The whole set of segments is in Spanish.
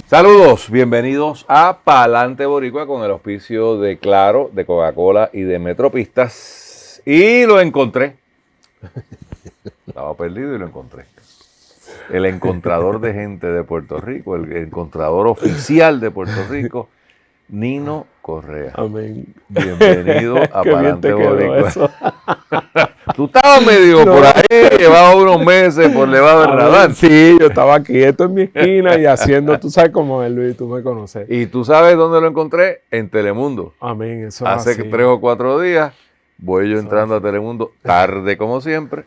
Saludos, bienvenidos a Palante Boricua con el auspicio de Claro, de Coca-Cola y de Metropistas. Y lo encontré. Estaba perdido y lo encontré. El encontrador de gente de Puerto Rico, el encontrador oficial de Puerto Rico, Nino Correa. Amén. Bienvenido a Qué bien Palante te quedó Boricua. eso. Tú estabas medio por ahí, llevaba unos meses por debajo del radar. Sí, yo estaba quieto en mi esquina y haciendo, tú sabes cómo es, Luis, tú me conoces. Y tú sabes dónde lo encontré, en Telemundo. Amén, eso es Hace así. 3 o 4 días voy yo Eso entrando así. a Telemundo, tarde como siempre,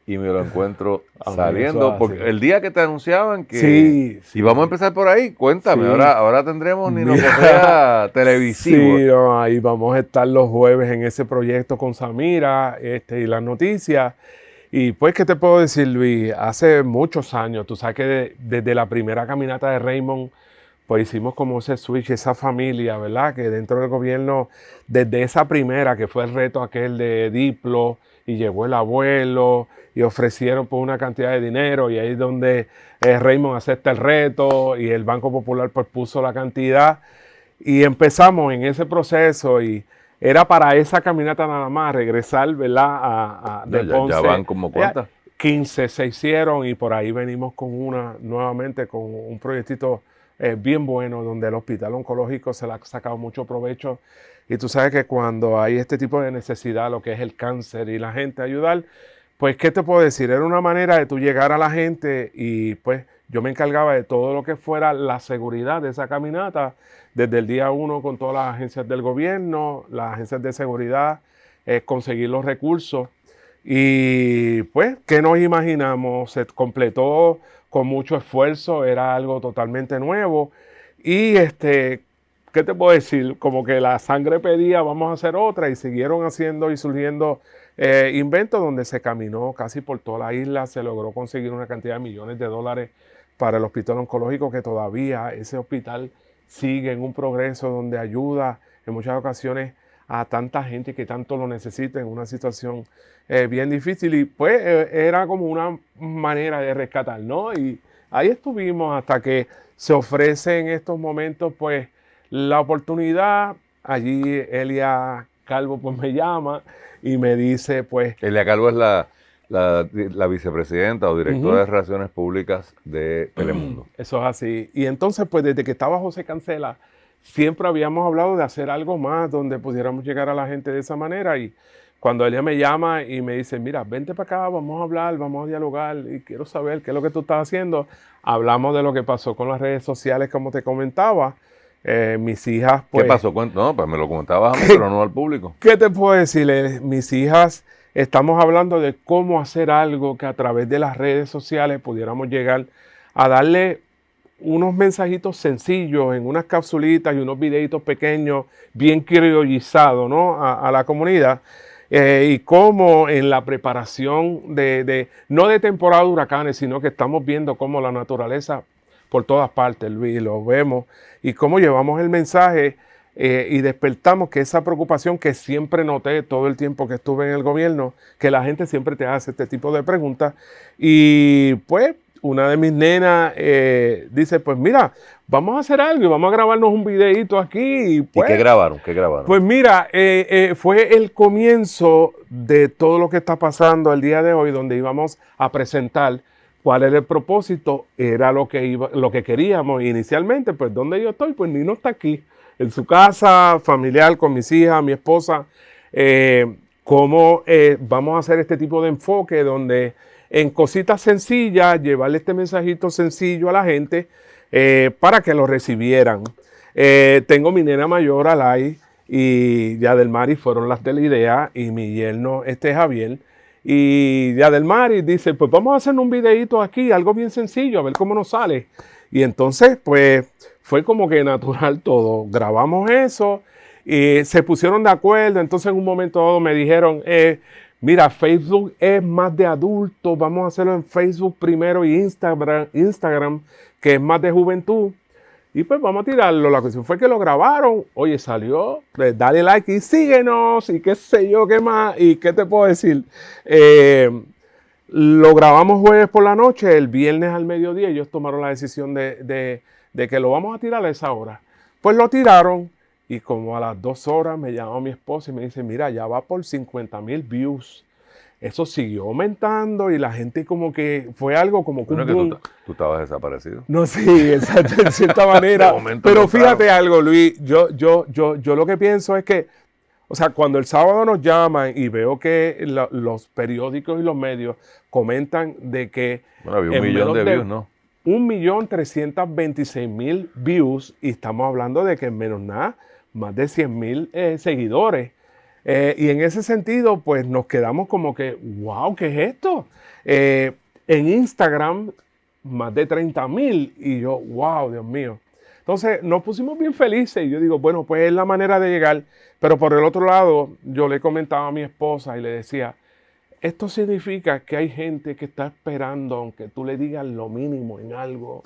y me lo encuentro Amén, saliendo. eso Porque así. el día que te anunciaban que... Sí, sí. Y vamos a empezar por ahí, cuéntame, Sí. ahora tendremos Nino Mira. Correa televisivo. Sí, no, ahí vamos a estar los jueves en ese proyecto con Samira y las noticias. Y pues, ¿qué te puedo decir, Luis? Hace muchos años, tú sabes que desde la primera caminata de Raymond, pues hicimos como ese switch, esa familia, ¿verdad? Que dentro del gobierno, desde esa primera, que fue el reto aquel de Diplo, y llegó el abuelo, y ofrecieron por una cantidad de dinero, y ahí es donde Raymond acepta el reto, y el Banco Popular pues puso la cantidad, y empezamos en ese proceso, y era para esa caminata nada más, regresar, ¿verdad? De Ya Ponce. van como cuántas. 15 se hicieron y por ahí venimos con una nuevamente, con un proyectito bien bueno, donde el hospital oncológico se le ha sacado mucho provecho. Y tú sabes que cuando hay este tipo de necesidad, lo que es el cáncer y la gente ayudar, pues, ¿qué te puedo decir? Era una manera de tú llegar a la gente y pues yo me encargaba de todo lo que fuera la seguridad de esa caminata, desde el día 1 con todas las agencias del gobierno, las agencias de seguridad, conseguir los recursos. Y pues, ¿qué nos imaginamos? Se completó con mucho esfuerzo, era algo totalmente nuevo. Y ¿qué te puedo decir? Como que la sangre pedía, vamos a hacer otra, y siguieron haciendo y surgiendo inventos donde se caminó casi por toda la isla, se logró conseguir una cantidad de millones de dólares para el hospital oncológico, que todavía ese hospital sigue en un progreso donde ayuda en muchas ocasiones a tanta gente que tanto lo necesita en una situación bien difícil. Y pues era como una manera de rescatar, ¿no? Y ahí estuvimos hasta que se ofrece en estos momentos pues la oportunidad. Allí Elia Calvo pues me llama y me dice pues... Elia Calvo es la vicepresidenta o directora de Relaciones Públicas de Telemundo. Eso es así. Y entonces, pues desde que estaba José Cancela, siempre habíamos hablado de hacer algo más donde pudiéramos llegar a la gente de esa manera. Y cuando ella me llama y me dice, mira, vente para acá, vamos a hablar, vamos a dialogar y quiero saber qué es lo que tú estás haciendo. Hablamos de lo que pasó con las redes sociales, como te comentaba. Mis hijas, pues... ¿Qué pasó? No, pues me lo comentabas a mí, pero no al público. ¿Qué te puedo decir? Mis hijas, estamos hablando de cómo hacer algo que a través de las redes sociales pudiéramos llegar a darle unos mensajitos sencillos en unas capsulitas y unos videitos pequeños, bien criollizados, ¿no? a la comunidad. Y cómo en la preparación no de temporada de huracanes, sino que estamos viendo cómo la naturaleza por todas partes, Luis, lo vemos, y cómo llevamos el mensaje y despertamos que esa preocupación que siempre noté todo el tiempo que estuve en el gobierno, que la gente siempre te hace este tipo de preguntas. Y pues una de mis nenas dice, pues mira, vamos a hacer algo y vamos a grabarnos un videíto aquí. Y, pues, ¿Y qué grabaron? ¿Qué grabaron? Pues mira, fue el comienzo de todo lo que está pasando el día de hoy, donde íbamos a presentar cuál era el propósito, era lo que queríamos inicialmente. Pues donde yo estoy, pues Nino está aquí, en su casa familiar con mis hijas, mi esposa. Cómo vamos a hacer este tipo de enfoque donde en cositas sencillas, llevarle este mensajito sencillo a la gente para que lo recibieran. Tengo mi nena mayor, Alay, y Yadelmari fueron las de la idea, y mi yerno Javier. Y Yadelmari dice, pues vamos a hacer un videíto aquí, algo bien sencillo, a ver cómo nos sale. Y entonces, pues, fue como que natural todo. Grabamos eso y se pusieron de acuerdo. Entonces, en un momento dado me dijeron, mira, Facebook es más de adultos, vamos a hacerlo en Facebook primero y Instagram, que es más de juventud. Y pues vamos a tirarlo. La cuestión fue que lo grabaron. Oye, salió. Pues dale like y síguenos. Y qué sé yo, qué más. Y qué te puedo decir. Lo grabamos jueves por la noche. El viernes al mediodía ellos tomaron la decisión de de que lo vamos a tirar a esa hora. Pues lo tiraron y como a las 2 horas me llamó mi esposa y me dice, mira, ya va por 50,000 views. Eso siguió aumentando y la gente como que fue algo como que Bueno, un que boom. tú estabas desaparecido. No, sí, exacto, en cierta manera. De momento Pero encontraron. fíjate algo, Luis, yo lo que pienso es que, o sea, cuando el sábado nos llaman y veo que los periódicos y los medios comentan de que Bueno, había un en millón menos de de views, ¿no? 1,326,000 views y estamos hablando de que en menos nada, más de 100,000 seguidores. Y en ese sentido, pues nos quedamos como que, wow, ¿qué es esto? En Instagram, más de 30,000 y yo, wow, Dios mío. Entonces nos pusimos bien felices y yo digo, bueno, pues es la manera de llegar. Pero por el otro lado, yo le comentaba a mi esposa y le decía, esto significa que hay gente que está esperando, aunque tú le digas lo mínimo en algo,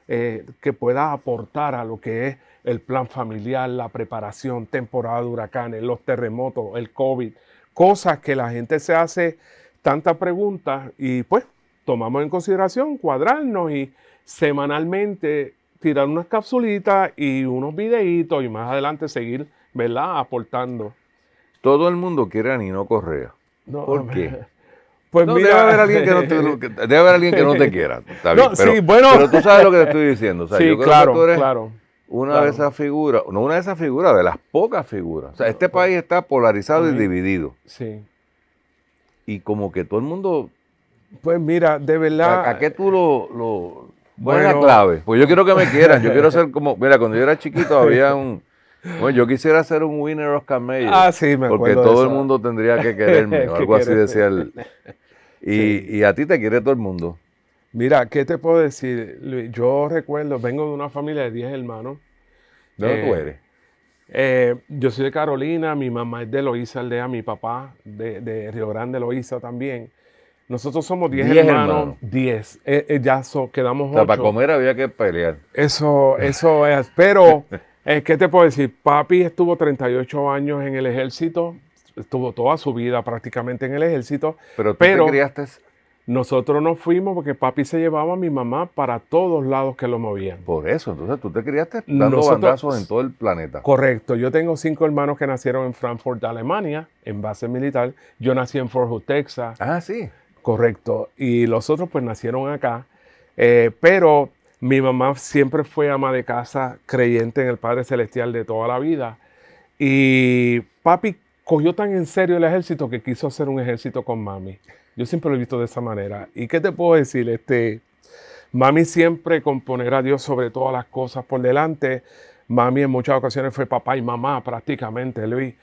que pueda aportar a lo que es el plan familiar, la preparación, temporada de huracanes, los terremotos, el COVID, cosas que la gente se hace tantas preguntas y pues tomamos en consideración cuadrarnos y semanalmente tirar unas capsulitas y unos videitos y más adelante seguir, ¿verdad?, aportando. Todo el mundo quiere a Nino Correa. No, ¿Por qué? pues No, mira, debe haber alguien debe haber alguien que no te quiera. Está bien, No, sí, bueno. pero tú sabes lo que te estoy diciendo. O sea, sí, yo creo claro, que tú eres claro. una claro. de esas figuras, no una de esas figuras, de las pocas figuras. O sea, este país está polarizado y dividido. Sí. Y como que todo el mundo, Pues mira, de verdad. ¿a qué tú lo cuál es la Bueno. clave? Pues yo quiero que me quieran, yo quiero ser como, mira, cuando yo era chiquito había bueno, yo quisiera ser un winner Oscar Mayer. Sí, me acuerdo porque de todo el eso. mundo tendría que quererme, o Que algo así quererme. decía él. Y a ti te quiere todo el mundo. Mira, ¿qué te puedo decir, Luis? Yo recuerdo, vengo de una familia de 10 hermanos. ¿De dónde tú eres? Yo soy de Carolina, mi mamá es de Loíza Aldea, mi papá de Río Grande, Loíza también. Nosotros somos 10 hermanos. 10. Ya quedamos 8. O sea, para comer había que pelear. Eso es. Pero, ¿qué te puedo decir? Papi estuvo 38 años en el ejército. Estuvo toda su vida prácticamente en el ejército. Pero tú te criaste. Nosotros nos fuimos porque papi se llevaba a mi mamá para todos lados que lo movían. Por eso, entonces tú te criaste dando bandazos en todo el planeta. Correcto. Yo tengo 5 hermanos que nacieron en Frankfurt, Alemania, en base militar. Yo nací en Fort Hood, Texas. Ah, sí. Correcto. Y los otros pues nacieron acá. Pero mi mamá siempre fue ama de casa, creyente en el Padre Celestial de toda la vida. Y papi cogió tan en serio el ejército que quiso hacer un ejército con mami. Yo siempre lo he visto de esa manera. ¿Y qué te puedo decir? Mami siempre con poner a Dios sobre todas las cosas por delante. Mami en muchas ocasiones fue papá y mamá prácticamente, Luis.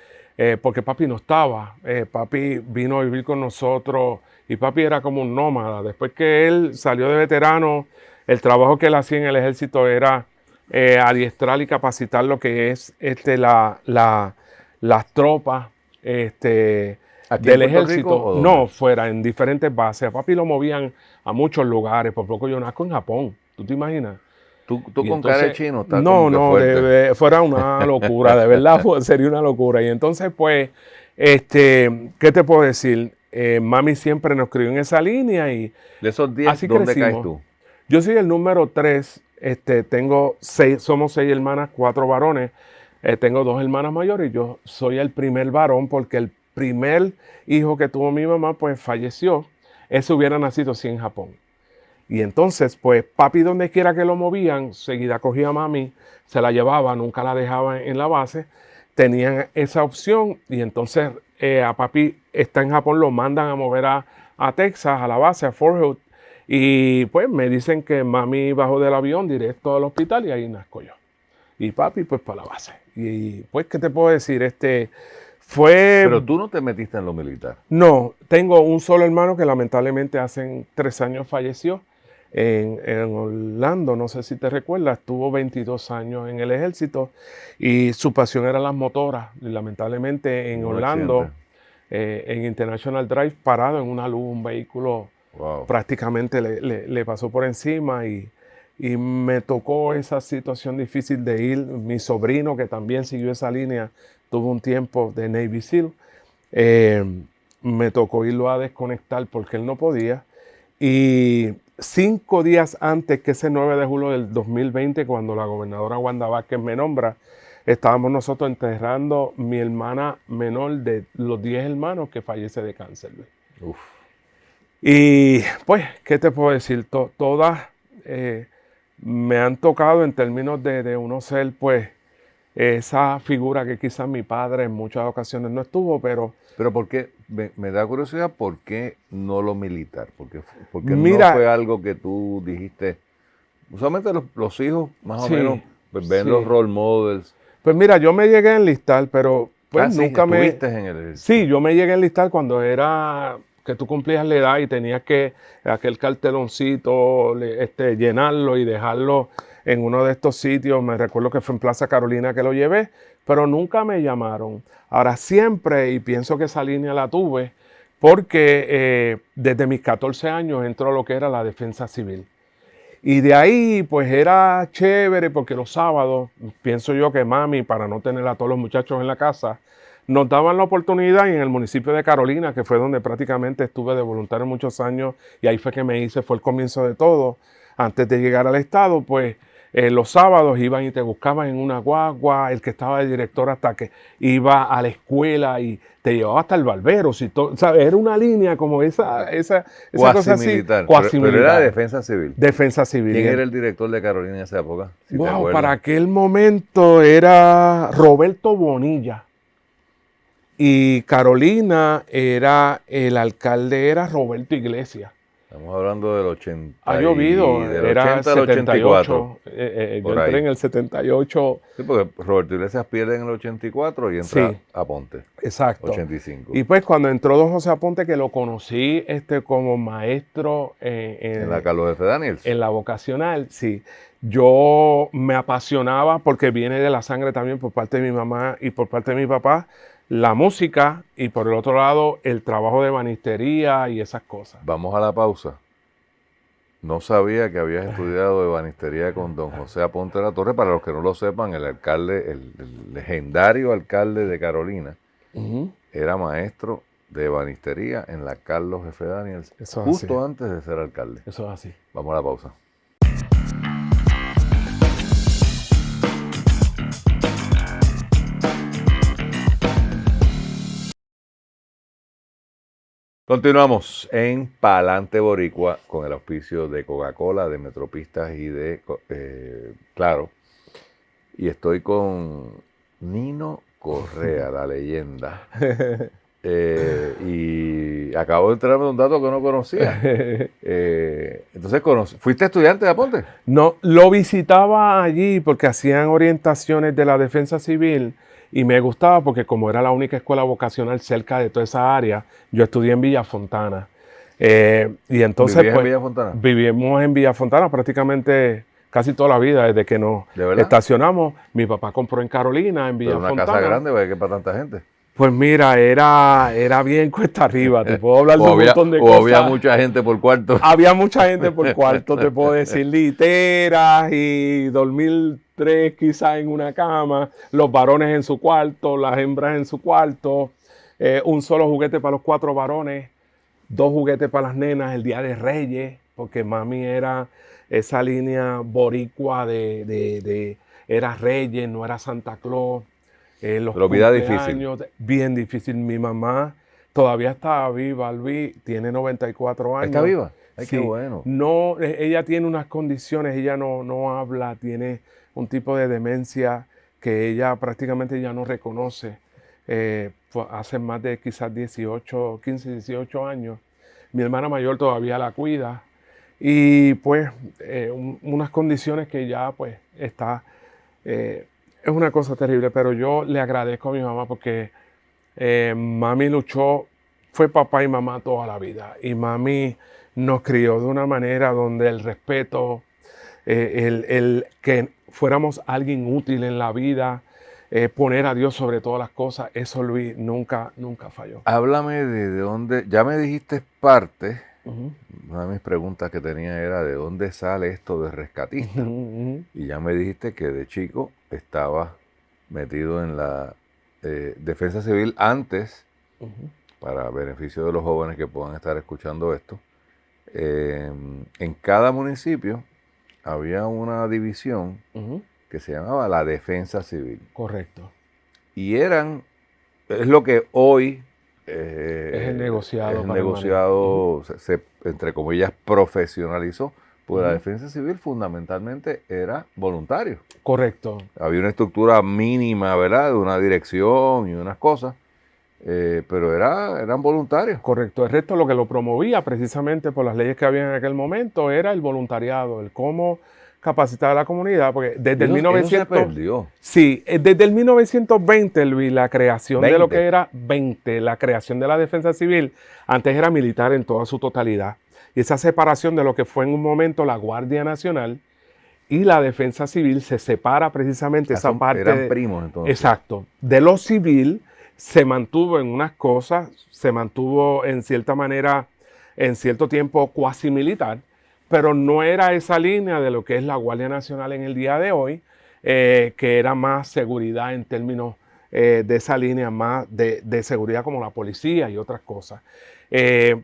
Porque papi no estaba. Papi vino a vivir con nosotros y papi era como un nómada. Después que él salió de veterano, el trabajo que él hacía en el ejército era adiestrar y capacitar lo que es las tropas del ejército. No, fuera, en diferentes bases. A papi lo movían a muchos lugares. Por poco yo nazco en Japón. ¿Tú te imaginas? Tú con cara de chino estás no, como que fuerte. fuera una locura, de verdad sería una locura. Y entonces, pues, ¿qué te puedo decir? Mami siempre nos crió en esa línea y de esos 10, así ¿dónde crecimos. caes tú? Yo soy el número 3. Tengo 6, somos 6 hermanas, 4 varones. Tengo 2 hermanas mayores y yo soy el primer varón porque el primer hijo que tuvo mi mamá, pues falleció. Ese hubiera nacido sí en Japón. Y entonces, pues, papi, donde quiera que lo movían, seguida cogía a mami, se la llevaba, nunca la dejaba en la base. Tenían esa opción y entonces a papi está en Japón, lo mandan a mover a Texas, a la base, a Fort Hood. Y pues me dicen que mami bajó del avión directo al hospital y ahí nazco yo. Y papi, pues, para la base. Y pues, ¿qué te puedo decir? Pero tú no te metiste en lo militar. No, tengo un solo hermano que lamentablemente hace 3 años falleció en Orlando, no sé si te recuerdas, estuvo 22 años en el ejército y su pasión era las motoras. Y lamentablemente en Orlando, en International Drive, parado en una luz, un vehículo prácticamente le pasó por encima y me tocó esa situación difícil de ir. Mi sobrino, que también siguió esa línea, tuvo un tiempo de Navy SEAL. Me tocó irlo a desconectar porque él no podía. Y 5 días antes que ese 9 de julio del 2020, cuando la gobernadora Wanda Vázquez me nombra, estábamos nosotros enterrando mi hermana menor de los 10 hermanos que fallece de cáncer, Luis. Uf. Y pues, ¿qué te puedo decir? Todas me han tocado en términos de uno ser, pues, esa figura que quizás mi padre en muchas ocasiones no estuvo, pero Pero ¿por qué? Me da curiosidad, ¿por qué no lo militar? Porque no mira, fue algo que tú dijiste. Usualmente los hijos, más o sí, menos, pues, ven sí. los role models. Pues mira, yo me llegué a enlistar, pero pues Sí, nunca me... estuviste en el... Sí, yo me llegué a enlistar cuando era que tú cumplías la edad y tenías que aquel carteloncito, llenarlo y dejarlo en uno de estos sitios. Me recuerdo que fue en Plaza Carolina que lo llevé, pero nunca me llamaron. Ahora siempre, y pienso que esa línea la tuve, porque desde mis 14 años entró a lo que era la defensa civil. Y de ahí, pues era chévere porque los sábados, pienso yo que mami, para no tener a todos los muchachos en la casa, nos daban la oportunidad y en el municipio de Carolina, que fue donde prácticamente estuve de voluntario muchos años, y ahí fue que me hice, fue el comienzo de todo. Antes de llegar al estado, pues los sábados iban y te buscaban en una guagua, el que estaba de director hasta que iba a la escuela y te llevaba hasta el barbero. Si ¿sabes? Era una línea como esa cosa así. Cuasi-militar, Cuasi pero era militar. defensa civil. Defensa civil. ¿Quién era el director de Carolina en esa época? Si te Wow, acuerdas. para aquel momento era Roberto Bonilla. Y Carolina era, el alcalde era Roberto Iglesias. Estamos hablando del 80. Ha llovido, del era 80 al 84. 78. Yo Por entré ahí. en el 78. Sí, porque Roberto Iglesias pierde en el 84 y entra Sí. a Ponte. Exacto. 85. Y pues cuando entró don José Aponte, que lo conocí como maestro en la Carlos F. Daniels. en la vocacional, sí. Yo me apasionaba porque viene de la sangre también por parte de mi mamá y por parte de mi papá, la música y por el otro lado el trabajo de banistería y esas cosas. Vamos a la pausa. No sabía que habías estudiado ebanistería con don José Aponte de la Torre. Para los que no lo sepan, el alcalde, el legendario alcalde de Carolina, Ujú. era maestro de ebanistería en la Carlos F. Daniels, Eso es justo así. antes de ser alcalde. Eso es así. Vamos a la pausa. Continuamos en Palante Boricua con el auspicio de Coca-Cola, de Metropistas y de Claro. Y estoy con Nino Correa, la leyenda. Y acabo de enterarme de un dato que no conocía. Entonces, ¿fuiste estudiante de Aponte? No, lo visitaba allí porque hacían orientaciones de la defensa civil y me gustaba porque como era la única escuela vocacional cerca de toda esa área, yo estudié en Villa Fontana. Y entonces ¿Vivías pues, en Villa Fontana? vivimos en Villa Fontana prácticamente casi toda la vida, desde que nos ¿De verdad? estacionamos. Mi papá compró en Carolina, en Villa Pero una Fontana. casa grande, ¿vaya que para tanta gente? Pues mira, era bien cuesta arriba, te puedo hablar de un montón de o cosas. había mucha gente por cuarto. Había mucha gente por cuarto, te puedo decir, literas y dormir 3 quizás en una cama, los varones en su cuarto, las hembras en su cuarto, un solo juguete para los 4 varones, 2 juguetes para las nenas el Día de Reyes, porque mami era esa línea boricua era Reyes, no era Santa Claus. Los Pero vida cumpleaños, bien difícil. Mi mamá todavía está viva, Luis, tiene 94 años. ¿Está viva? Ay, Sí. qué bueno. No, ella tiene unas condiciones, ella no habla, tiene un tipo de demencia que ella prácticamente ya no reconoce. Hace más de quizás 15, 18 años. Mi hermana mayor todavía la cuida y pues unas condiciones que ya pues está... es una cosa terrible, pero yo le agradezco a mi mamá porque mami luchó, fue papá y mamá toda la vida. Y mami nos crió de una manera donde el respeto, el que fuéramos alguien útil en la vida, poner a Dios sobre todas las cosas, eso Luis nunca falló. Háblame de dónde, ya me dijiste parte, Ujú. una de mis preguntas que tenía era de dónde sale esto de rescatista. Ujú, ujú. Y ya me dijiste que de chico estaba metido en la defensa civil antes, Ujú. para beneficio de los jóvenes que puedan estar escuchando esto, en cada municipio había una división que se llamaba la Defensa Civil. Correcto. Y es lo que hoy Es el negociado. es el negociado, entre comillas, profesionalizó, porque la Defensa Civil fundamentalmente era voluntario. Correcto. Había una estructura mínima, ¿verdad? De una dirección y unas cosas, pero eran voluntarios. Correcto. El resto lo que lo promovía precisamente por las leyes que había en aquel momento era el voluntariado, el cómo capacitar a la comunidad, porque desde el 1900... Eso se perdió. Sí, desde el 1920, Luis, la creación de lo que era la creación de la Defensa Civil, antes era militar en toda su totalidad. Y esa separación de lo que fue en un momento la Guardia Nacional y la Defensa Civil se separa precisamente esa parte. Eran primos entonces. Exacto. De lo civil se mantuvo en unas cosas, se mantuvo en cierta manera, en cierto tiempo cuasi militar, pero no era esa línea de lo que es la Guardia Nacional en el día de hoy, que era más seguridad en términos de esa línea más de seguridad como la policía y otras cosas.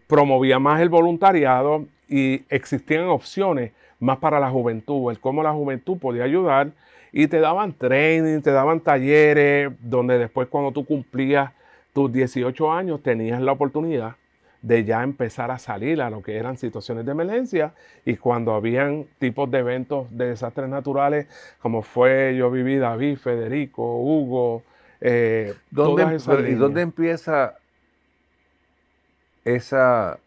Promovía más el voluntariado y existían opciones más para la juventud, el cómo la juventud podía ayudar y te daban training, te daban talleres, donde después cuando tú cumplías tus 18 años tenías la oportunidad de ya empezar a salir a lo que eran situaciones de emergencia y cuando habían tipos de eventos de desastres naturales, como yo viví, David, Federico, Hugo, todas esas líneas. ¿Y dónde empieza esa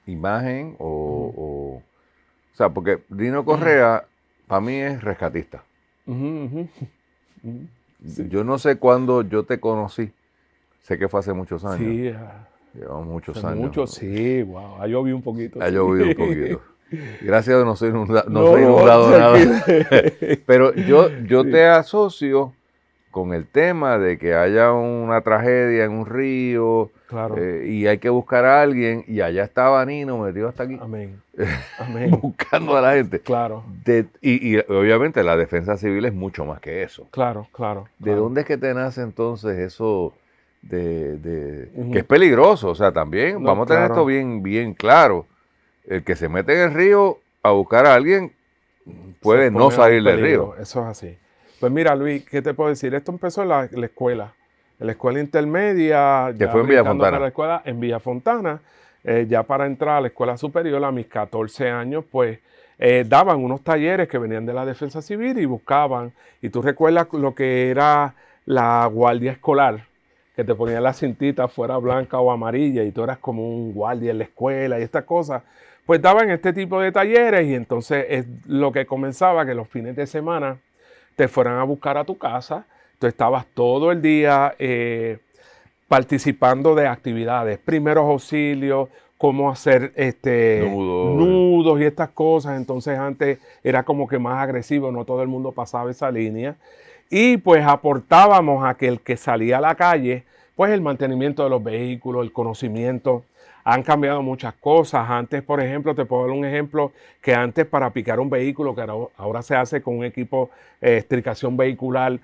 imagen o sea, porque Dino Correa para mí es rescatista. Sí. Yo no sé cuándo yo te conocí. Sé que fue hace muchos años. Sí, llevamos muchos años. Muchos, sí, wow. Ha llovido un poquito. Ha llovido un poquito. Gracias a Dios no soy inundado nada. Pero yo te asocio con el tema de que haya una tragedia en un río, claro. Y hay que buscar a alguien, y allá estaba Nino metido hasta aquí. Amén. Amén. Buscando a la gente. Claro. Y obviamente la defensa civil es mucho más que eso. Claro, claro. ¿De dónde es que te nace entonces eso que es peligroso? O sea, también vamos a tener esto bien claro. El que se mete en el río a buscar a alguien puede no salir del río. Eso es así. Pues mira, Luis, ¿qué te puedo decir? Esto empezó en la escuela. En la escuela intermedia. Que fue en Villafontana. Para la escuela en Villafontana. Ya para entrar a la escuela superior a mis 14 años, pues daban unos talleres que venían de la defensa civil y buscaban. Y tú recuerdas lo que era la guardia escolar, que te ponían la cintita fuera blanca o amarilla y tú eras como un guardia en la escuela y estas cosas. Pues daban este tipo de talleres y entonces es lo que comenzaba, que los fines de semana te fueran a buscar a tu casa. Tú estabas todo el día participando de actividades, primeros auxilios, cómo hacer nudos y estas cosas. Entonces antes era como que más agresivo, no todo el mundo pasaba esa línea. Y pues aportábamos a que el que salía a la calle, pues el mantenimiento de los vehículos, el conocimiento. Han cambiado muchas cosas. Antes, por ejemplo, te puedo dar un ejemplo, que antes para picar un vehículo, que ahora se hace con un equipo de estricación vehicular,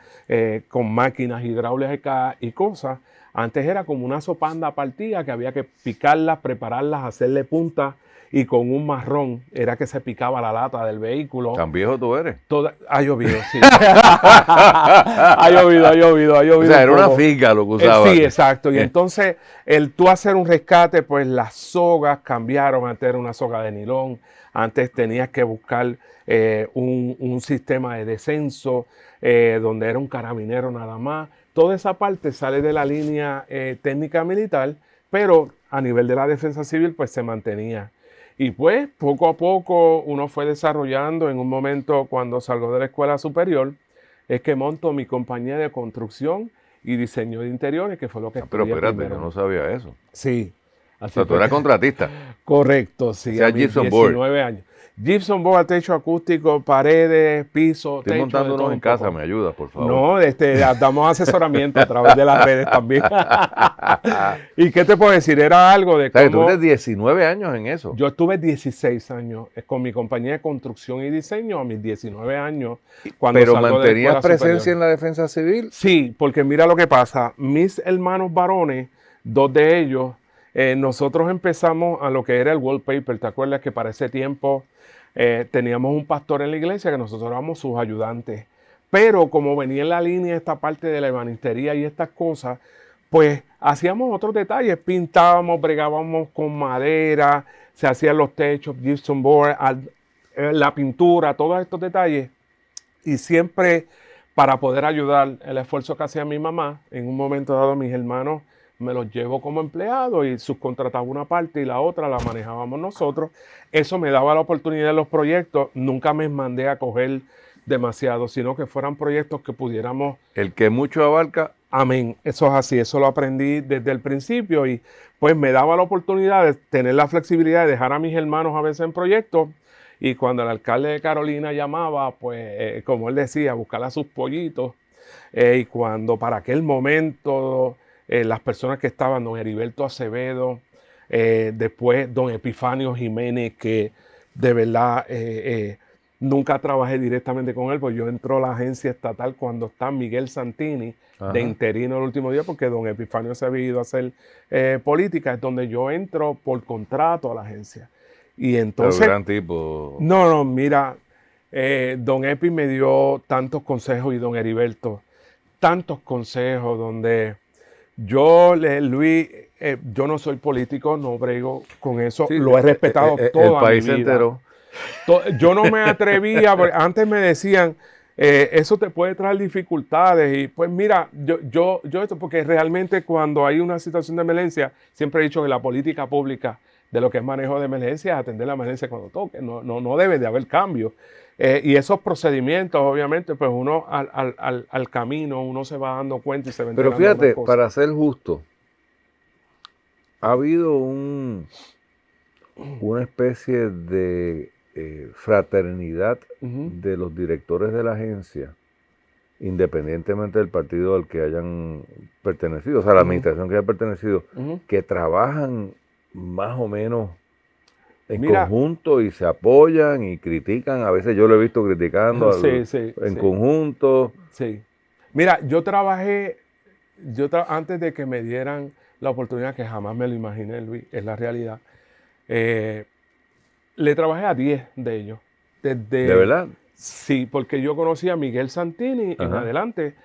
con máquinas hidráulicas y cosas, antes era como una sopanda partida que había que picarlas, prepararlas, hacerle punta y con un marrón era que se picaba la lata del vehículo. ¿Tan viejo tú eres? Ha llovido, sí. ha llovido. O sea, era una finca lo que usaba. Sí, exacto. Y entonces, tú hacer un rescate, pues las sogas cambiaron. Antes era una soga de nilón. Antes tenías que buscar un sistema de descenso, donde era un carabinero nada más. Toda esa parte sale de la línea técnica militar, pero a nivel de la defensa civil, pues se mantenía. Y pues poco a poco uno fue desarrollando. En un momento cuando salgo de la escuela superior es que monto mi compañía de construcción y diseño de interiores, que fue lo que Pero estudié espérate, primero. yo no sabía eso. Sí. Así o sea, tú eras contratista. Correcto, sí. O sea, a mis gypsum 19 board. años. Gypsum board, techo acústico, paredes, piso, Estoy techo. montándonos en casa, me ayudas, por favor. No, damos asesoramiento a través de las redes también. ¿Y qué te puedo decir? Era algo de O sea, cómo... tú tienes 19 años en eso. Yo estuve 16 años con mi compañía de construcción y diseño a mis 19 años. ¿Pero mantenías presencia en la defensa civil? Sí, porque mira lo que pasa. Mis hermanos varones, 2 de ellos, nosotros empezamos a lo que era el wallpaper. ¿Te acuerdas que para ese tiempo teníamos un pastor en la iglesia que nosotros éramos sus ayudantes? Pero como venía en la línea esta parte de la ebanistería y estas cosas, pues hacíamos otros detalles, pintábamos, bregábamos con madera, se hacían los techos, gypsum board, la pintura, todos estos detalles. Y siempre para poder ayudar el esfuerzo que hacía mi mamá, en un momento dado mis hermanos me los llevo como empleado y subcontrataba una parte y la otra la manejábamos nosotros. Eso me daba la oportunidad de los proyectos. Nunca me mandé a coger demasiado, sino que fueran proyectos que pudiéramos... El que mucho abarca. Amén. Eso es así. Eso lo aprendí desde el principio y pues me daba la oportunidad de tener la flexibilidad de dejar a mis hermanos a veces en proyectos. Y cuando el alcalde de Carolina llamaba, pues como él decía, buscar a sus pollitos. Y cuando para aquel momento las personas que estaban, don Heriberto Acevedo, después don Epifanio Jiménez, que de verdad nunca trabajé directamente con él, pues yo entró a la agencia estatal cuando está Miguel Santini, de interino el último día, porque don Epifanio se había ido a hacer política, es donde yo entro por contrato a la agencia. Y entonces... Pero gran tipo. No, mira, don Epi me dio tantos consejos y don Heriberto, tantos consejos donde yo, Luis, yo no soy político, no brego con eso, sí, lo he respetado toda mi vida. El país se enteró. Yo no me atrevía, porque antes me decían, eso te puede traer dificultades. Y pues mira, yo esto, porque realmente cuando hay una situación de emergencia, siempre he dicho que la política pública de lo que es manejo de emergencia es atender la emergencia cuando toque. No debe de haber cambio. Y esos procedimientos, obviamente, pues uno al camino, uno se va dando cuenta y se va enterando. Pero fíjate, para ser justo, ha habido una especie de fraternidad de los directores de la agencia, independientemente del partido al que hayan pertenecido, o sea, la administración que haya pertenecido, que trabajan más o menos en conjunto y se apoyan y critican. A veces yo lo he visto criticando en conjunto. Sí. Mira, yo trabajé, antes de que me dieran la oportunidad, que jamás me lo imaginé, Luis, es la realidad, le trabajé a 10 de ellos. ¿De verdad? Sí, porque yo conocí a Miguel Santini en adelante.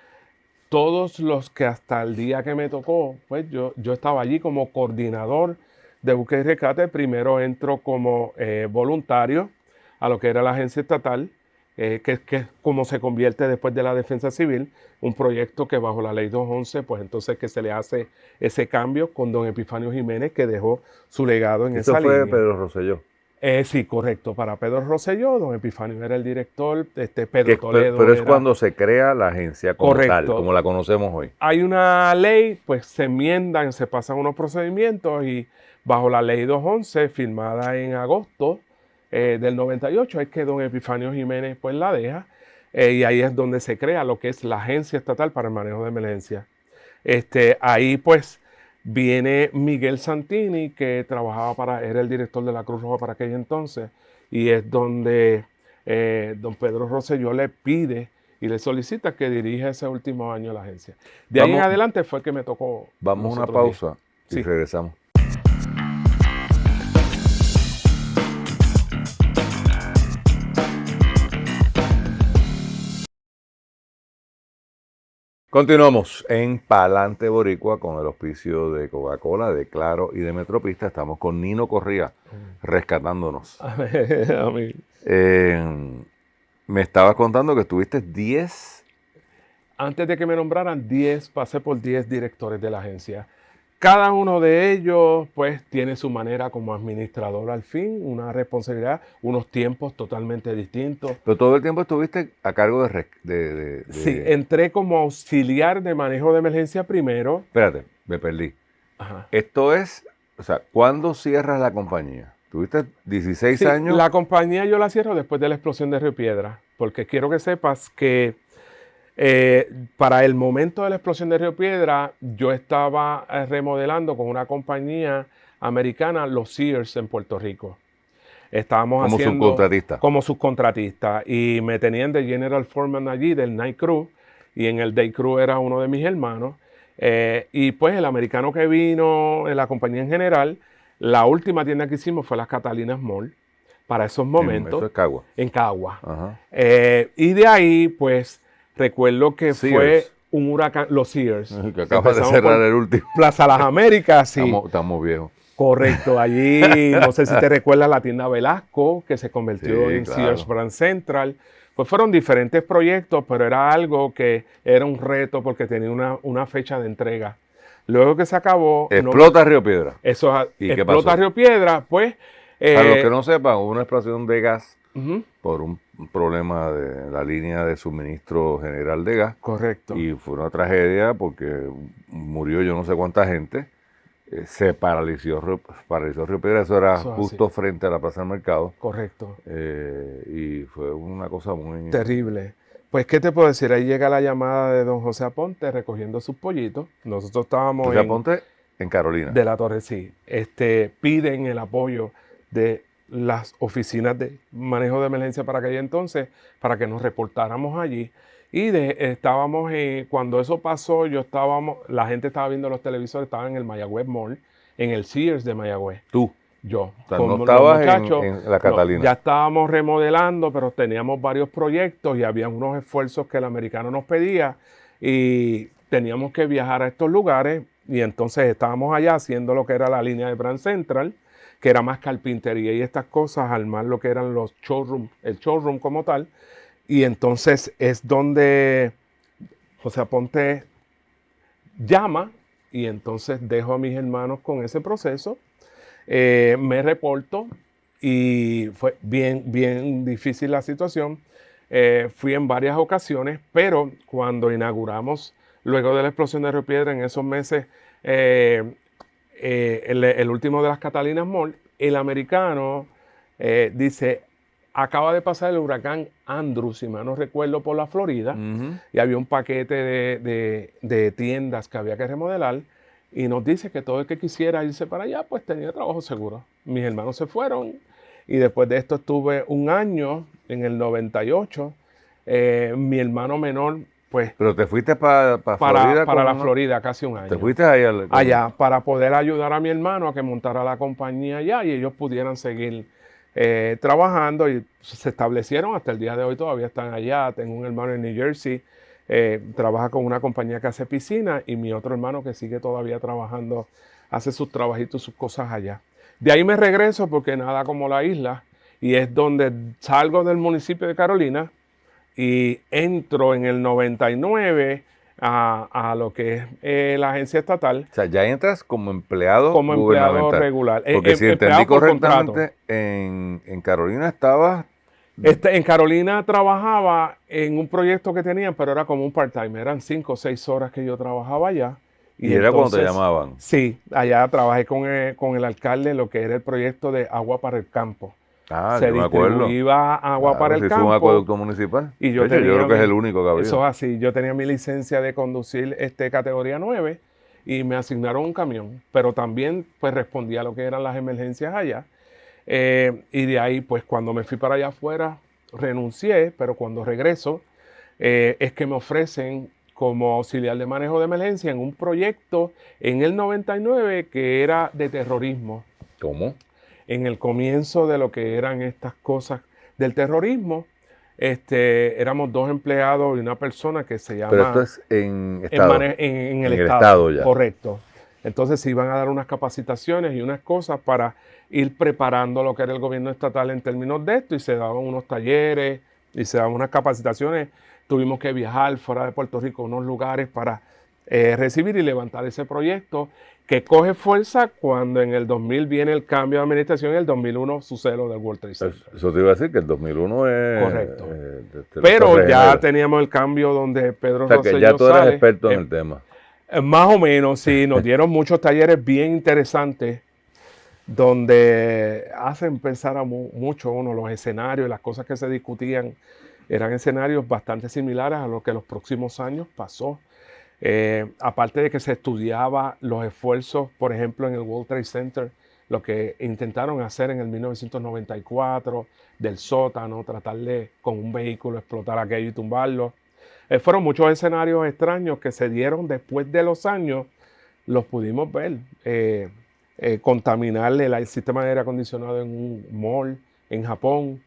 Todos los que hasta el día que me tocó, pues yo estaba allí como coordinador de búsqueda y rescate. Primero entro como voluntario a lo que era la agencia estatal, que es como se convierte después de la defensa civil, un proyecto que bajo la ley 211, pues entonces que se le hace ese cambio con don Epifanio Jiménez, que dejó su legado en esa línea. Eso fue Pedro Rosselló. Sí, correcto. Para Pedro Rosselló, don Epifanio era el director, Pedro Toledo pero es cuando se crea la agencia como tal, como la conocemos hoy. Hay una ley, pues se enmiendan, se pasan unos procedimientos y bajo la ley 211, firmada en agosto del 98, es que don Epifanio Jiménez pues la deja y ahí es donde se crea lo que es la Agencia Estatal para el Manejo de Emergencias. Ahí pues viene Miguel Santini, que era el director de la Cruz Roja para aquel entonces, y es donde don Pedro Rosselló le pide y le solicita que dirija ese último año la agencia. De ahí en adelante fue que me tocó. Vamos a una pausa y regresamos. Continuamos en Palante Boricua con el auspicio de Coca-Cola, de Claro y de Metropista. Estamos con Nino Corría rescatándonos. Amén. Me estabas contando que estuviste 10. Antes de que me nombraran 10, pasé por 10 directores de la agencia. Cada uno de ellos, pues, tiene su manera como administrador al fin, una responsabilidad, unos tiempos totalmente distintos. Pero todo el tiempo estuviste a cargo Sí, entré como auxiliar de manejo de emergencia primero. Espérate, me perdí. Esto es, o sea, ¿cuándo cierras la compañía? ¿Tuviste 16 años? La compañía yo la cierro después de la explosión de Río Piedra, porque quiero que sepas que para el momento de la explosión de Río Piedra, yo estaba remodelando con una compañía americana, los Sears en Puerto Rico. Estábamos como subcontratista. Como subcontratista. Y me tenían de General Foreman allí, del Night Crew. Y en el Day Crew era uno de mis hermanos. Y pues el americano que vino, la compañía en general, la última tienda que hicimos fue las Catalinas Mall, para esos momentos. Eso es Cagua. En Cagua. Ajá. Y de ahí, pues, recuerdo que Sears. fue un huracán, los Sears. Que acaba de cerrar el último. Plaza Las Américas, sí. Estamos viejos. Correcto, allí, no sé si te recuerdas la tienda Velasco, que se convirtió Sí, en claro. Sears Brand Central. Pues fueron diferentes proyectos, pero era algo que era un reto porque tenía una fecha de entrega. Luego que se acabó... Explota Río Piedra. Eso ¿Y qué explota pasó? Río Piedra, pues... Para los que no sepan, hubo una explosión de gas Ujú, por un problema de la línea de suministro general de gas. correcto. Y fue una tragedia porque murió yo no sé cuánta gente. Se paralizó Río Piedra. Eso era Eso es justo así. frente a la Plaza del Mercado. Correcto. Y fue una cosa muy... Terrible. Pues, ¿qué te puedo decir? Ahí llega la llamada de don José Aponte recogiendo sus pollitos. Nosotros estábamos O sea, ponte en Carolina. de la Torre, sí. Piden el apoyo de las oficinas de manejo de emergencia para aquel entonces, para que nos reportáramos allí. Y estábamos, cuando eso pasó, la gente estaba viendo los televisores, estaba en el Mayagüez Mall, en el Sears de Mayagüez. Tú. Yo, O sea, con no los estabas muchachos, en la Catalina. ya estábamos remodelando, pero teníamos varios proyectos y había unos esfuerzos que el americano nos pedía y teníamos que viajar a estos lugares y entonces estábamos allá haciendo lo que era la línea de Brand Central, que era más carpintería y estas cosas, al más lo que eran los showroom, el showroom como tal. Y entonces es donde José Aponte llama y entonces dejo a mis hermanos con ese proceso. Me reporto y fue bien difícil la situación. Fui en varias ocasiones, pero cuando inauguramos, luego de la explosión de Río Piedra, en esos meses, el último de las Catalinas Mall, el americano dice, acaba de pasar el huracán Andrew, si mal no recuerdo, por la Florida, y había un paquete de tiendas que había que remodelar, y nos dice que todo el que quisiera irse para allá, pues tenía trabajo seguro. Mis hermanos se fueron, y después de esto estuve un año, en el 98, mi hermano menor, pues... Pero te fuiste para Florida. Para la Florida, casi un año. Te fuiste allá para poder ayudar a mi hermano a que montara la compañía allá y ellos pudieran seguir trabajando y se establecieron hasta el día de hoy, todavía están allá. Tengo un hermano en New Jersey, trabaja con una compañía que hace piscina y mi otro hermano que sigue todavía trabajando, hace sus trabajitos, sus cosas allá. De ahí me regreso porque nada como la isla y es donde salgo del municipio de Carolina y entro en el 99 a lo que es la agencia estatal. O sea, ya entras como empleado Empleado regular. Porque si entendí por correctamente, en Carolina estabas... En Carolina trabajaba en un proyecto que tenían, pero era como un part-time. Eran 5 o 6 horas que yo trabajaba allá. Y era cuando te llamaban. Sí, allá trabajé con el alcalde en lo que era el proyecto de agua para el campo. Ah, Se yo me acuerdo. distribuía agua para el si campo. fue un acueducto municipal. Y yo creo que es el único que había. Eso es así. Yo tenía mi licencia de conducir categoría 9 y me asignaron un camión. Pero también pues respondía a lo que eran las emergencias allá. Y de ahí pues cuando me fui para allá afuera renuncié, pero cuando regreso es que me ofrecen como auxiliar de manejo de emergencia en un proyecto en el 99 que era de terrorismo. ¿Cómo? En el comienzo de lo que eran estas cosas del terrorismo, éramos 2 empleados y una persona que se llama... Pero esto es en estado. En el estado. estado Ya. Correcto. Entonces se iban a dar unas capacitaciones y unas cosas para ir preparando lo que era el gobierno estatal en términos de esto y se daban unos talleres y se daban unas capacitaciones. Tuvimos que viajar fuera de Puerto Rico a unos lugares para recibir y levantar ese proyecto que coge fuerza cuando en el 2000 viene el cambio de administración y en el 2001 sucede lo del World Trade Center. Eso te iba a decir que el 2001 es... Correcto. Pero ya teníamos el cambio donde Pedro Rosselló que ya tú eras experto en el tema. Más o menos, sí. Nos dieron muchos talleres bien interesantes donde hacen pensar a mucho uno los escenarios, las cosas que se discutían. Eran escenarios bastante similares a lo que los próximos años pasó. Aparte de que se estudiaba los esfuerzos, por ejemplo, en el World Trade Center, lo que intentaron hacer en el 1994, del sótano, tratar de con un vehículo explotar aquello y tumbarlo. Fueron muchos escenarios extraños que se dieron después de los años, los pudimos ver. Contaminar el sistema de aire acondicionado en un mall en Japón.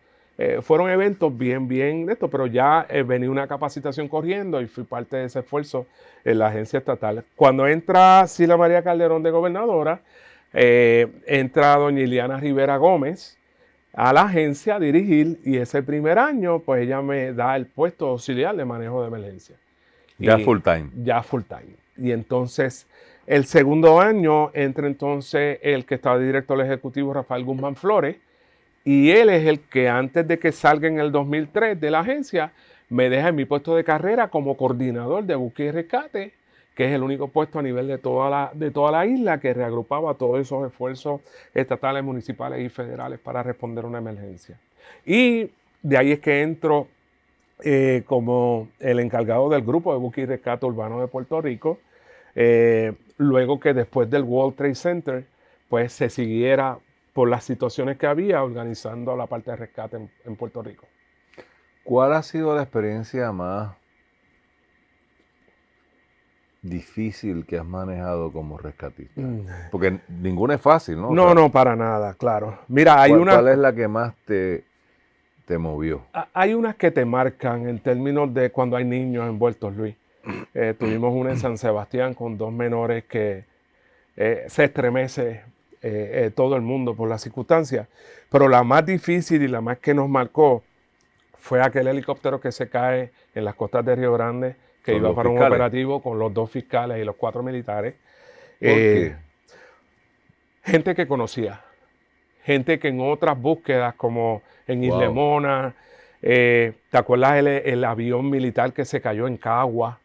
Fueron eventos bien de esto, pero ya venía una capacitación corriendo y fui parte de ese esfuerzo en la agencia estatal. Cuando entra Sila María Calderón de gobernadora, entra doña Iliana Rivera Gómez a la agencia a dirigir, y ese primer año pues ella me da el puesto auxiliar de manejo de emergencia. Ya full time. Ya full time. Y entonces el segundo año entra entonces el que estaba de director ejecutivo, Rafael Guzmán Flores, y él es el que antes de que salga en el 2003 de la agencia, me deja en mi puesto de carrera como coordinador de búsqueda y rescate, que es el único puesto a nivel de toda la isla que reagrupaba todos esos esfuerzos estatales, municipales y federales para responder a una emergencia. Y de ahí es que entro como el encargado del grupo de búsqueda y rescate urbano de Puerto Rico, luego que después del World Trade Center, pues se siguiera por las situaciones que había organizando la parte de rescate en Puerto Rico. ¿Cuál ha sido la experiencia más difícil que has manejado como rescatista? Porque ninguna es fácil, ¿no? No, no, para nada, claro. Mira, ¿Cuál es la que más te movió? Hay unas que te marcan en términos de cuando hay niños envueltos, Luis. Tuvimos una en San Sebastián con 2 menores que se estremece todo el mundo por las circunstancias. Pero la más difícil y la más que nos marcó fue aquel helicóptero que se cae en las costas de Río Grande, que iba para un operativo con los 2 fiscales y los 4 militares. ¿Por qué? Gente que conocía, gente que en otras búsquedas, como en Islemona, ¿te acuerdas el avión militar que se cayó en Cagua?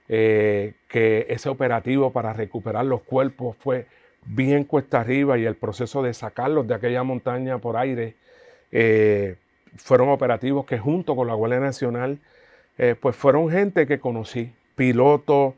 Que ese operativo para recuperar los cuerpos fue bien cuesta arriba, y el proceso de sacarlos de aquella montaña por aire fueron operativos que junto con la Guardia Nacional pues fueron gente que conocí, pilotos,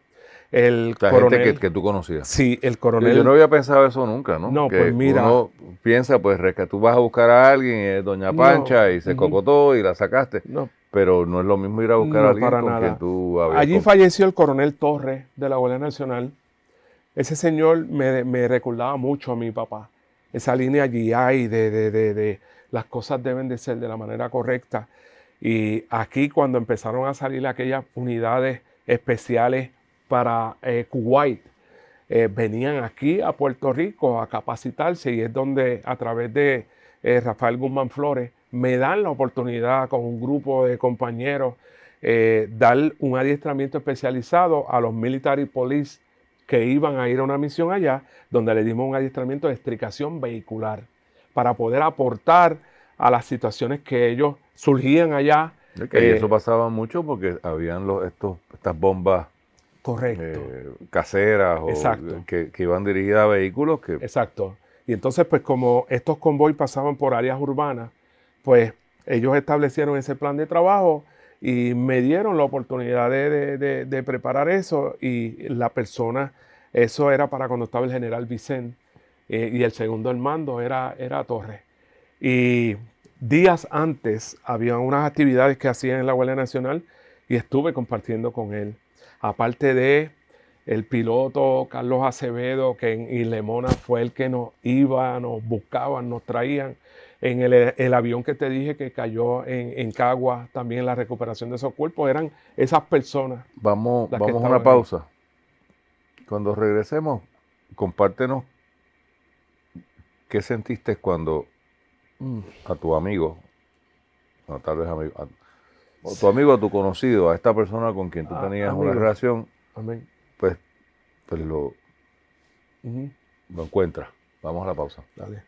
el coronel. Gente que tú conocías. Sí, el coronel. Yo no había pensado eso nunca, ¿no? No, que pues mira. Uno piensa, pues, que tú vas a buscar a alguien, es Doña Pancha, y se cocotó y la sacaste. No. Pero no es lo mismo ir a buscar a alguien para con nada. quien tú habías... Allí falleció el coronel Torres de la Guardia Nacional. Ese señor me recordaba mucho a mi papá. Esa línea GI de las cosas deben de ser de la manera correcta. Y aquí cuando empezaron a salir aquellas unidades especiales para Kuwait, venían aquí a Puerto Rico a capacitarse, y es donde a través de Rafael Guzmán Flores me dan la oportunidad con un grupo de compañeros dar un adiestramiento especializado a los military police que iban a ir a una misión allá, donde le dimos un adiestramiento de estricación vehicular para poder aportar a las situaciones que ellos surgían allá. Que eso pasaba mucho porque habían estas bombas caseras o que iban dirigidas a vehículos que... Exacto. Y entonces, pues como estos convoys pasaban por áreas urbanas, pues ellos establecieron ese plan de trabajo y me dieron la oportunidad de preparar eso, y la persona, eso era para cuando estaba el general Vicente, y el segundo al mando era Torres. Y días antes había unas actividades que hacían en la Guardia Nacional y estuve compartiendo con él. Aparte de el piloto Carlos Acevedo, que en Islemona fue el que nos iba, nos buscaban, nos traían. En el avión que te dije que cayó en Cagua, también la recuperación de esos cuerpos, eran esas personas. Vamos a una pausa. Cuando regresemos, compártenos qué sentiste cuando a tu amigo, o tal vez amigo, o tu amigo, a tu conocido, a esta persona con quien tú tenías una relación, pues lo encuentras. Vamos a la pausa. Dale.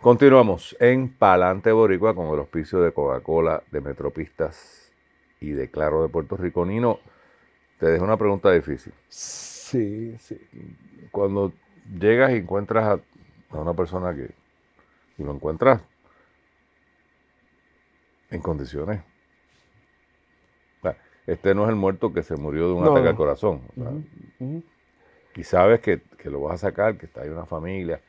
Continuamos en Palante Boricua con el auspicio de Coca-Cola, de Metropistas y de Claro de Puerto Rico. Nino, te dejo una pregunta difícil. Sí. Cuando llegas y encuentras a una persona y lo encuentras en condiciones. O sea, este no es el muerto que se murió de un ataque al corazón. y sabes que lo vas a sacar, que está ahí una familia.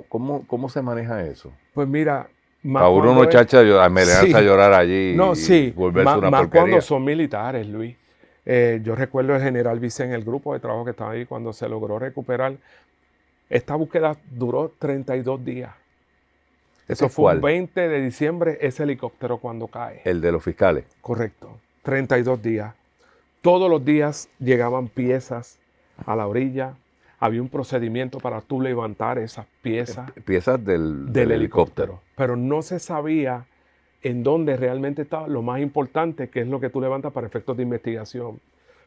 ¿Cómo se maneja eso? Pues mira, más Para uno cuando no echarse a meterse sí, a llorar allí no, y sí, volverse una más cuando porquería. son militares, Luis. Yo recuerdo el general Vicente, el grupo de trabajo que estaba ahí, cuando se logró recuperar. Esta búsqueda duró 32 días. ¿Ese Eso es fue un cuál? 20 de diciembre, ese helicóptero cuando cae. El de los fiscales. Correcto, 32 días. Todos los días llegaban piezas a la orilla. Había un procedimiento para tú levantar esas piezas Piezas del del helicóptero. helicóptero. Pero no se sabía en dónde realmente estaba lo más importante, que es lo que tú levantas para efectos de investigación.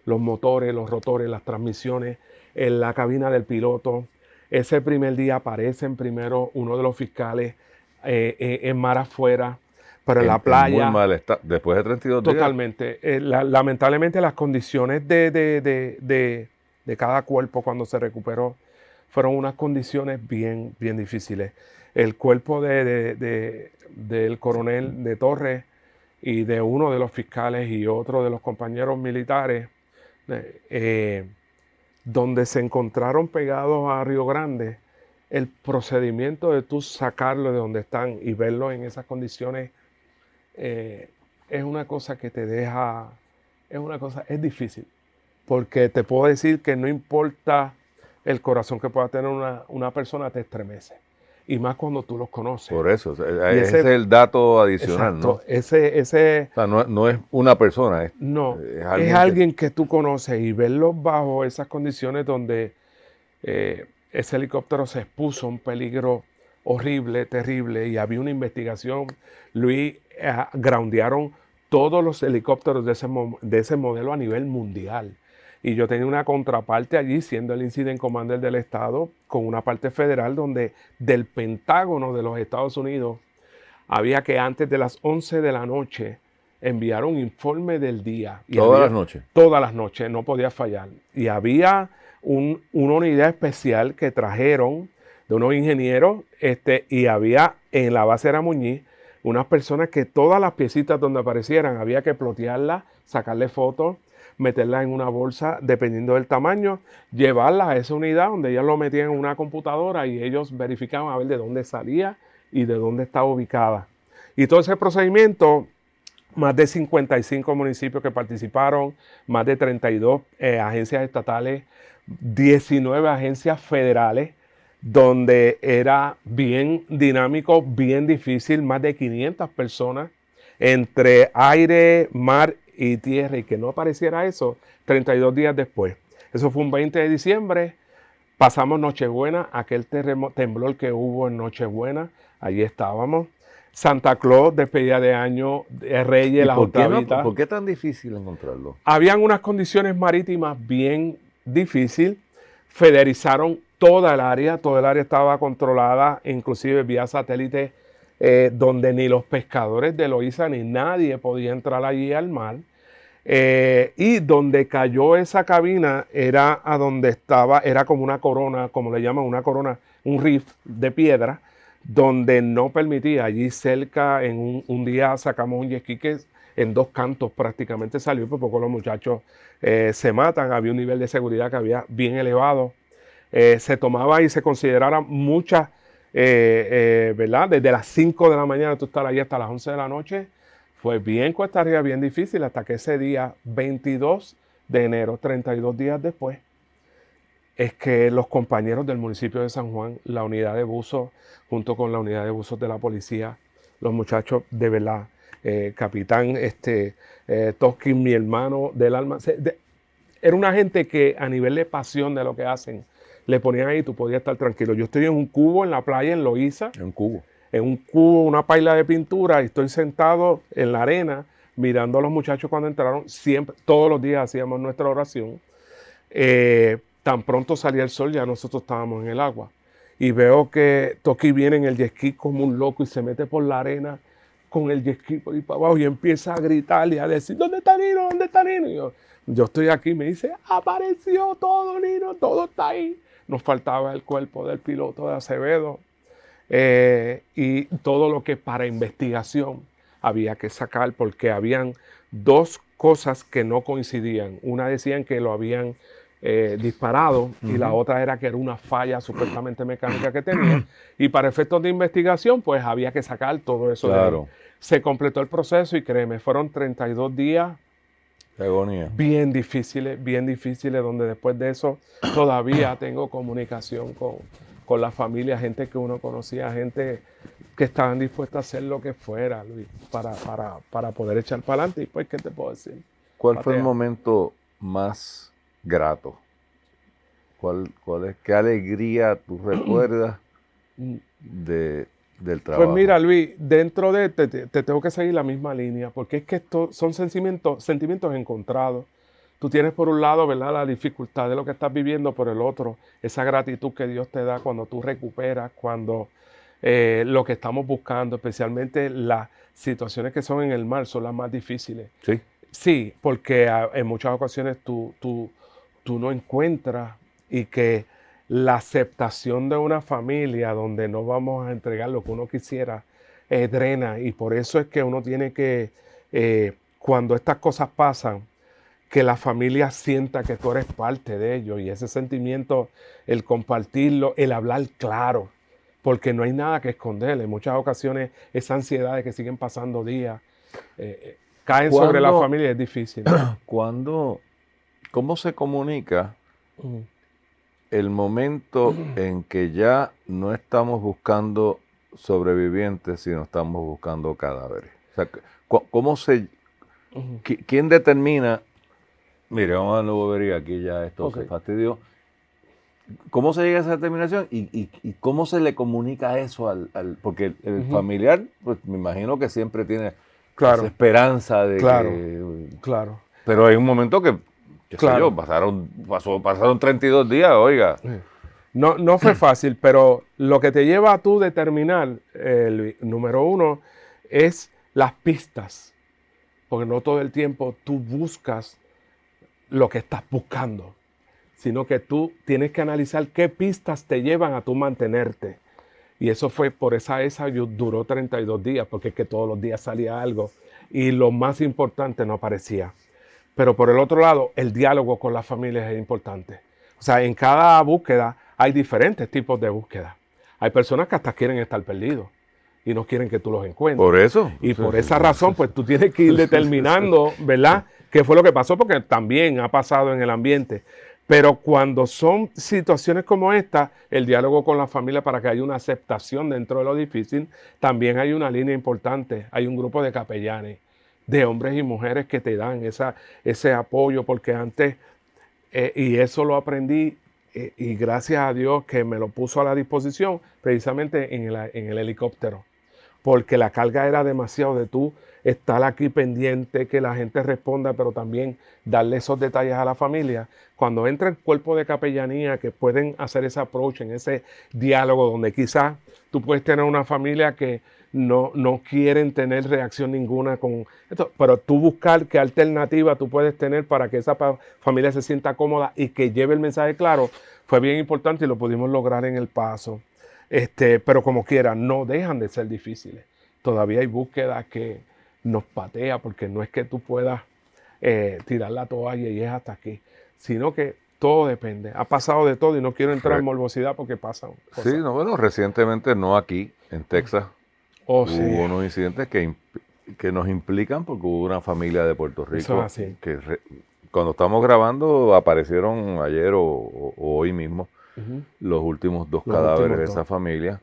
Los motores, los rotores, las transmisiones, en la cabina del piloto. Ese primer día aparecen primero uno de los fiscales en mar afuera, pero en la En muy playa. mal estado. Después de 32 días. Totalmente. Lamentablemente las condiciones de cada cuerpo cuando se recuperó fueron unas condiciones bien, bien difíciles. El cuerpo del coronel de Torres y de uno de los fiscales y otro de los compañeros militares, donde se encontraron pegados a Río Grande, el procedimiento de tú sacarlo de donde están y verlo en esas condiciones es una cosa que te deja, es difícil, porque te puedo decir que no importa el corazón que pueda tener una persona, te estremece, y más cuando tú los conoces. Por eso, Y ese es el dato adicional, exacto, ¿no? O sea, no es una persona, no, es es alguien que tú conoces y verlo bajo esas condiciones donde ese helicóptero se expuso a un peligro horrible, terrible, y había una investigación. Luis, groundearon todos los helicópteros de ese modelo a nivel mundial. Y yo tenía una contraparte allí, siendo el Incident Commander del Estado, con una parte federal donde del Pentágono de los Estados Unidos había que antes de las 11 de la noche enviar un informe del día. Y todas las noches. Todas las noches, no podía fallar. Y había una unidad especial que trajeron de unos ingenieros, y había en la base de la Muñiz unas personas que todas las piecitas donde aparecieran había que plotearlas, sacarle fotos, meterlas en una bolsa dependiendo del tamaño, llevarlas a esa unidad donde ellos lo metían en una computadora y ellos verificaban a ver de dónde salía y de dónde estaba ubicada. Y todo ese procedimiento, más de 55 municipios que participaron, más de 32 agencias estatales, 19 agencias federales, donde era bien dinámico, bien difícil, más de 500 personas entre aire, mar y tierra, y que no apareciera eso 32 días después. Eso fue un 20 de diciembre, pasamos Nochebuena, aquel temblor que hubo en Nochebuena, allí estábamos. Santa Claus, despedida de año, Reyes, las octavitas. ¿Por qué tan difícil encontrarlo? Habían unas condiciones marítimas bien difíciles. Federizaron toda el área estaba controlada, inclusive vía satélite, donde ni los pescadores de Loíza ni nadie podía entrar allí al mar. Y donde cayó esa cabina era a donde estaba, era como una corona, como le llaman, una corona, un reef de piedra, donde no permitía. Allí cerca, en un día sacamos un jet ski que en dos cantos prácticamente salió, por poco los muchachos se matan. Había un nivel de seguridad que había bien elevado. Se tomaba y se considerara muchas, ¿verdad? Desde las 5 de la mañana tú estar allí hasta las 11 de la noche. Fue bien cuesta arriba, bien difícil, hasta que ese día, 22 de enero, 32 días después, es que los compañeros del municipio de San Juan, la unidad de buzos, junto con la unidad de buzos de la policía, los muchachos de verdad, capitán Toskin, mi hermano del alma, era una gente que a nivel de pasión de lo que hacen, le ponían ahí, tú podías estar tranquilo. Yo estoy en un cubo en la playa en Loíza. En un cubo. En un cubo, una paila de pintura, y estoy sentado en la arena mirando a los muchachos cuando entraron. Siempre, todos los días hacíamos nuestra oración. Tan pronto salía el sol, ya nosotros estábamos en el agua. Y veo que Toki viene en el jet ski como un loco y se mete por la arena con el jet ski por ahí para abajo y empieza a gritar y a decir, ¿dónde está Nino? ¿Dónde está Nino? Y yo estoy aquí y me dice, apareció todo, Nino, todo está ahí. Nos faltaba el cuerpo del piloto de Acevedo. Y todo lo que para investigación había que sacar, porque habían dos cosas que no coincidían. Una decían que lo habían disparado, y la otra era que era una falla supuestamente mecánica que tenía, y para efectos de investigación pues había que sacar todo eso de ahí. Se completó el proceso y créeme, fueron 32 días Qué agonía. bien difíciles, donde después de eso todavía tengo comunicación con la familia, gente que uno conocía, gente que estaban dispuestas a hacer lo que fuera, Luis, para poder echar para adelante. Y pues, ¿qué te puedo decir? ¿Cuál fue el momento más grato? ¿Qué alegría tú recuerdas del trabajo? Pues mira, Luis, dentro de te tengo que seguir la misma línea, porque es que esto son sentimientos encontrados. Tú tienes por un lado, ¿verdad?, la dificultad de lo que estás viviendo, por el otro, esa gratitud que Dios te da cuando tú recuperas, cuando lo que estamos buscando, especialmente las situaciones que son en el mar, son las más difíciles. Sí. Sí, porque en muchas ocasiones tú no encuentras, y que la aceptación de una familia donde no vamos a entregar lo que uno quisiera drena, y por eso es que uno tiene que, cuando estas cosas pasan, que la familia sienta que tú eres parte de ello, y ese sentimiento, el compartirlo, el hablar claro, porque no hay nada que esconder. En muchas ocasiones esa ansiedad de que siguen pasando días caen sobre la familia, es difícil. ¿Cómo se comunica el momento en que ya no estamos buscando sobrevivientes, sino estamos buscando cadáveres? O sea, ¿quién determina? Mire, vamos a la bobería, aquí ya esto se fastidió. ¿Cómo se llega a esa determinación y cómo se le comunica eso porque el familiar, pues me imagino que siempre tiene esa esperanza de que... Claro. Pero hay un momento que pasaron 32 días, oiga. No fue fácil, pero lo que te lleva a tú determinar, número uno, es las pistas. Porque no todo el tiempo tú buscas lo que estás buscando, sino que tú tienes que analizar qué pistas te llevan a tú mantenerte. Y eso fue por esa duró 32 días, porque es que todos los días salía algo y lo más importante no aparecía. Pero por el otro lado, el diálogo con las familias es importante. O sea, en cada búsqueda hay diferentes tipos de búsqueda. Hay personas que hasta quieren estar perdidos y no quieren que tú los encuentres. Por eso. Y por esa razón, pues tú tienes que ir determinando, ¿verdad?, qué fue lo que pasó, porque también ha pasado en el ambiente. Pero cuando son situaciones como esta, el diálogo con la familia para que haya una aceptación dentro de lo difícil, también hay una línea importante. Hay un grupo de capellanes, de hombres y mujeres que te dan ese apoyo, porque antes, y eso lo aprendí, y gracias a Dios que me lo puso a la disposición, precisamente en el helicóptero, porque la carga era demasiado de tú estar aquí pendiente, que la gente responda, pero también darle esos detalles a la familia. Cuando entra el cuerpo de capellanía, que pueden hacer ese approach, en ese diálogo, donde quizás tú puedes tener una familia que no quieren tener reacción ninguna con esto, pero tú buscar qué alternativa tú puedes tener para que esa familia se sienta cómoda y que lleve el mensaje claro, fue bien importante y lo pudimos lograr en El Paso. Pero como quiera, no dejan de ser difíciles. Todavía hay búsquedas que nos patea, porque no es que tú puedas tirar la toalla y es hasta aquí, sino que todo depende. Ha pasado de todo y no quiero entrar en morbosidad porque pasan cosas. Sí, bueno, recientemente, no aquí, en Texas, hubo unos incidentes que nos implican, porque hubo una familia de Puerto Rico que cuando estamos grabando aparecieron ayer o hoy mismo los últimos dos cadáveres de esa familia.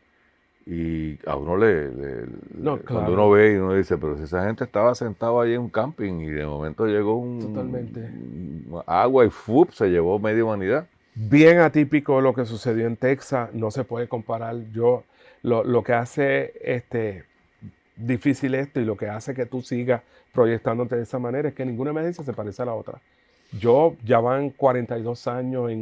Y a uno cuando uno ve y uno dice, pero si esa gente estaba sentado ahí en un camping y de momento llegó agua y se llevó media humanidad. Bien atípico lo que sucedió en Texas, no se puede comparar. Lo que hace difícil esto, y lo que hace que tú sigas proyectándote de esa manera, es que ninguna emergencia se parece a la otra. Ya van 42 años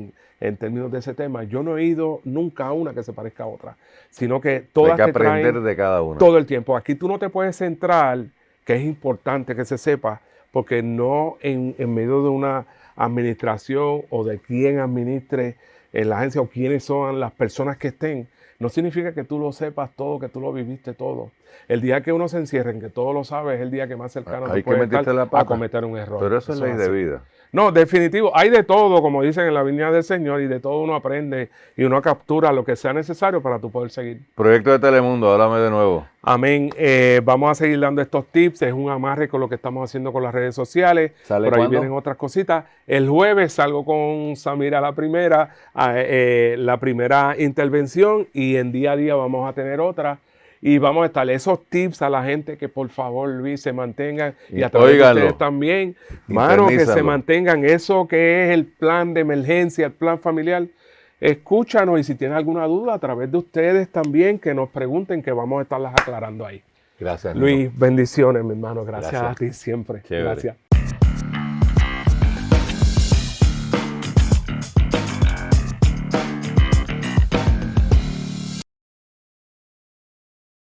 en términos de ese tema. Yo no he ido nunca a una que se parezca a otra, sino que todas hay que aprender de cada una. Todo el tiempo. Aquí tú no te puedes centrar, que es importante que se sepa, porque no en medio de una administración o de quién administre en la agencia o quiénes son las personas que estén, no significa que tú lo sepas todo, que tú lo viviste todo. El día que uno se encierre en que todo lo sabe es el día que más cercano Hay tú que puedes meterte estar la pata. a cometer un error. Pero eso es ley de así. vida. No, definitivo. Hay de todo, como dicen en la viña del Señor, y de todo uno aprende y uno captura lo que sea necesario para tú poder seguir. Proyecto de Telemundo, háblame de nuevo. Amén. Vamos a seguir dando estos tips. Es un amarre con lo que estamos haciendo con las redes sociales. ¿Sale Por ahí cuándo? vienen otras cositas. El jueves salgo con Samira la primera intervención, y en día a día vamos a tener otra. Y vamos a estar esos tips a la gente que por favor, Luis, se mantengan, y a través de ustedes también, mano, que se mantengan eso que es el plan de emergencia, el plan familiar. Escúchanos, y si tienen alguna duda a través de ustedes también, que nos pregunten, que vamos a estarlas aclarando ahí. Gracias, Luis, bendiciones, mi hermano. Gracias Gracias a ti siempre. Chévere. Gracias.